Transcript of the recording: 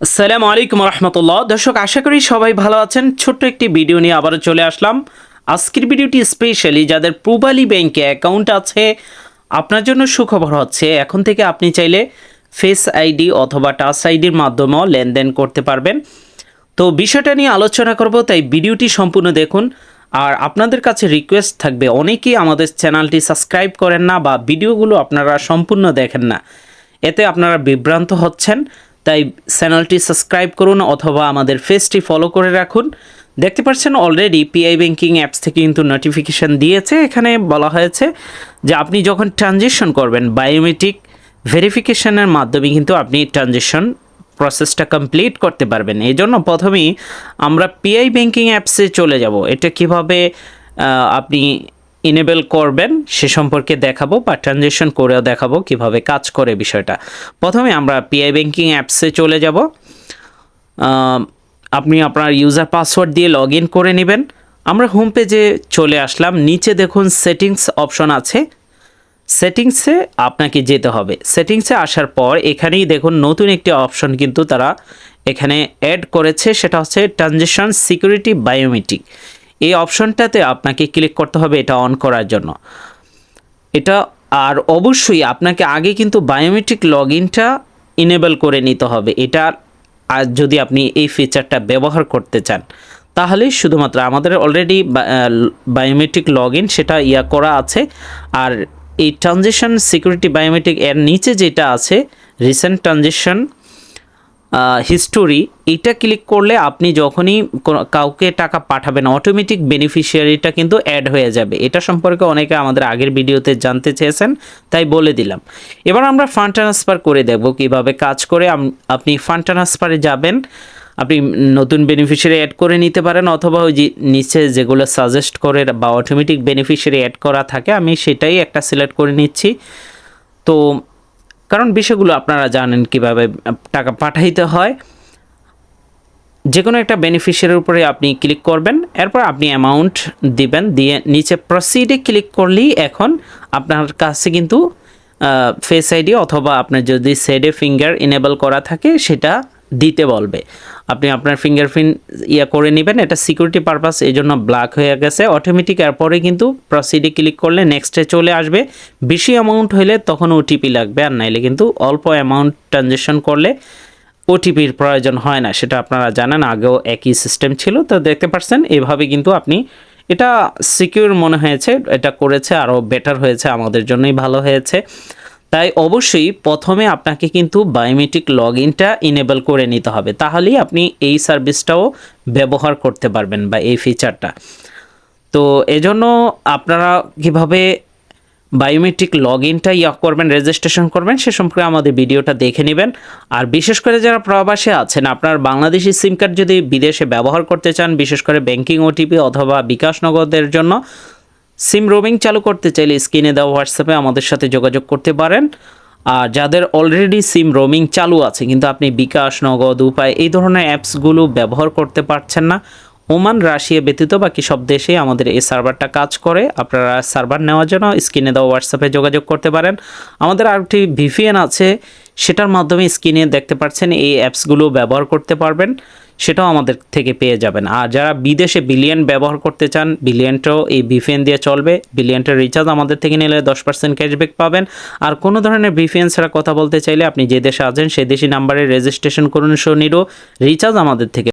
আসসালামু আলাইকুম রহমতুল্লাহ। দর্শক, আশা করি সবাই ভালো আছেন। ছোট্ট একটি ভিডিও নিয়ে আবারও চলে আসলাম। আজকের ভিডিওটি স্পেশালি যাদের পূবালী ব্যাংকে অ্যাকাউন্ট আছে আপনার জন্য সুখবর হচ্ছে, এখন থেকে আপনি চাইলে ফেস আইডি অথবা টাচ আইডির মাধ্যমেও লেনদেন করতে পারবেন। তো বিষয়টা নিয়ে আলোচনা করব, তাই ভিডিওটি সম্পূর্ণ দেখুন। আর আপনাদের কাছে রিকোয়েস্ট থাকবে, অনেকেই আমাদের চ্যানেলটি সাবস্ক্রাইব করেন না বা ভিডিওগুলো আপনারা সম্পূর্ণ দেখেন না, এতে আপনারা বিভ্রান্ত হচ্ছেন। তাই চ্যানেলটি সাবস্ক্রাইব করুন অথবা আমাদের পেজটি ফলো করে রাখুন। দেখতে পাচ্ছেন অলরেডি পিআই ব্যাংকিং অ্যাপস থেকে কিন্তু নোটিফিকেশান দিয়েছে। এখানে বলা হয়েছে যে আপনি যখন ট্রানজেকশন করবেন বায়োমেট্রিক ভেরিফিকেশনের মাধ্যমে কিন্তু আপনি ট্রানজেকশন প্রসেসটা কমপ্লিট করতে পারবেন। এই জন্য প্রথমেই আমরা পিআই ব্যাংকিং অ্যাপসে চলে যাব। এটা কিভাবে আপনি ইনেবল করবেন সে সম্পর্কে দেখাবো, বা ট্রানজেকশন করেও দেখাবো কিভাবে কাজ করে বিষয়টা। প্রথমে আমরা পিআই ব্যাংকিং অ্যাপসে চলে যাব। আপনি আপনার ইউজার পাসওয়ার্ড দিয়ে লগ ইন করে নেবেন। আমরা হোম পেজে চলে আসলাম। নিচে দেখুন সেটিংস অপশন আছে, সেটিংসে আপনাকে যেতে হবে। সেটিংসে আসার পর এখানেই দেখুন নতুন একটি অপশন কিন্তু তারা এখানে অ্যাড করেছে, সেটা হচ্ছে ট্রানজেকশন সিকিউরিটি বায়োমেট্রিক। এই অপশনটাতে আপনাকে ক্লিক করতে হবে এটা অন করার জন্য। এটা আর অবশ্যই আপনাকে আগে কিন্তু বায়োমেট্রিক লগ ইনটা ইনেবল করে নিতে হবে। এটা আর যদি আপনি এই ফিচারটা ব্যবহার করতে চান তাহলে শুধুমাত্র আমাদের অলরেডি বায়োমেট্রিক লগ ইন সেটা করা আছে। আর এই ট্রানজেকশন সিকিউরিটি বায়োমেট্রিক এর নিচে যেটা আছে রিসেন্ট ট্রানজেকশন হিস্টোরি, এটা ক্লিক করলে আপনি যখনই কাউকে টাকা পাঠাবেন অটোমেটিক বেনিফিশিয়ারিটা কিন্তু অ্যাড হয়ে যাবে। এটা সম্পর্কে অনেকে আমাদের আগের ভিডিওতে জানতে চেয়েছেন, তাই বলে দিলাম। এবার আমরা ফান্ড ট্রান্সফার করে দেখব কিভাবে কাজ করে। আপনি ফান্ড ট্রান্সফারে যাবেন, আপনি নতুন বেনিফিশিয়ারি অ্যাড করে নিতে পারেন, অথবা ওই যে নিচে যেগুলো সাজেস্ট করে বা অটোমেটিক বেনিফিশিয়ারি অ্যাড করা থাকে আমি সেটাই একটা সিলেক্ট করে নিচ্ছি। তো কারণ বিষয়গুলো আপনারা জানেন কিভাবে টাকা পাঠাইতে হয়। যে কোনো একটা বেনিফিশিয়ারির উপরে আপনি ক্লিক করবেন, এরপর আপনি অ্যামাউন্ট দিবেন, দিয়ে নিচে প্রসিডে ক্লিক করলেই এখন আপনার কাছে কিন্তু ফেস আইডি অথবা আপনার যদি সেডে ফিঙ্গার ইনেবল করা থাকে সেটা দিতে বলবে। আপনি আপনার ফিঙ্গারপ্রিন্ট করে নেবেন। এটা সিকিউরিটি পারপাস এই জন্য ব্ল্যাক হয়ে গেছে অটোমেটিক। এরপরে কিন্তু প্রসিডে ক্লিক করলে নেক্সটে চলে আসবে। বেশি অ্যামাউন্ট হলে তখন ওটিপি লাগবে, আর নাইলে কিন্তু অল্প অ্যামাউন্ট ট্রানজেকশন করলে ওটিপির প্রয়োজন হয় না। সেটা আপনারা জানেন, আগেও একই সিস্টেম ছিল। তো দেখতে পাচ্ছেন এভাবে কিন্তু আপনি এটা সিকিউর মনে হয়েছে, এটা করেছে আরও বেটার হয়েছে, আমাদের জন্যই ভালো হয়েছে। তাই অবশ্যই প্রথমে আপনাকে কিন্তু বায়োমেট্রিক লগ ইনটা ইনেবল করে নিতে হবে, তাহলেই আপনি এই সার্ভিসটাও ব্যবহার করতে পারবেন বা এই ফিচারটা। তো এজন্য আপনারা কিভাবে বায়োমেট্রিক লগ ইনটা করবেন, রেজিস্ট্রেশন করবেন সে সম্পর্কে আমাদের ভিডিওটা দেখে নেবেন। আর বিশেষ করে যারা প্রবাসে আছেন, আপনার বাংলাদেশি সিম কার্ড যদি বিদেশে ব্যবহার করতে চান, বিশেষ করে ব্যাংকিং ওটিপি অথবা বিকাশ নগদের জন্য সিম রোমিং চালু করতে চাইলে স্ক্রিনে দেওয়া হোয়াটসঅ্যাপে আমাদের সাথে যোগাযোগ করতে পারেন। আর যাদের অলরেডি সিম রোমিং চালু আছে কিন্তু আপনি বিকাশ নগদ উপায় এই ধরনের অ্যাপসগুলো ব্যবহার করতে পারছেন না, ওমান রাশিয়া ব্যতীত বাকি সব দেশেই আমাদের এই সার্ভারটা কাজ করে। আপনারা সার্ভার নেওয়ার জন্য স্ক্রিনে দেওয়া হোয়াটসঅ্যাপে যোগাযোগ করতে পারেন। আমাদের আরেকটি ভিপিএন আছে, সেটার মাধ্যমে স্ক্রিনে দেখতে পাচ্ছেন এই অ্যাপসগুলো ব্যবহার করতে পারবেন, সেটাও আমাদের থেকে পেয়ে যাবেন। আর যারা বিদেশে বিলিয়ন ব্যবহার করতে চান, বিলিয়নটাও এই ভিপিএন দিয়ে চলবে। বিলিয়নটার রিচার্জ আমাদের থেকে নিলে 10% ক্যাশব্যাক পাবেন। আর কোনো ধরনের ভিপিএন ছাড়া কথা বলতে চাইলে আপনি যে দেশে আছেন সেই দেশি নাম্বারে রেজিস্ট্রেশন করুন, 100 রিচার্জ আমাদের থেকে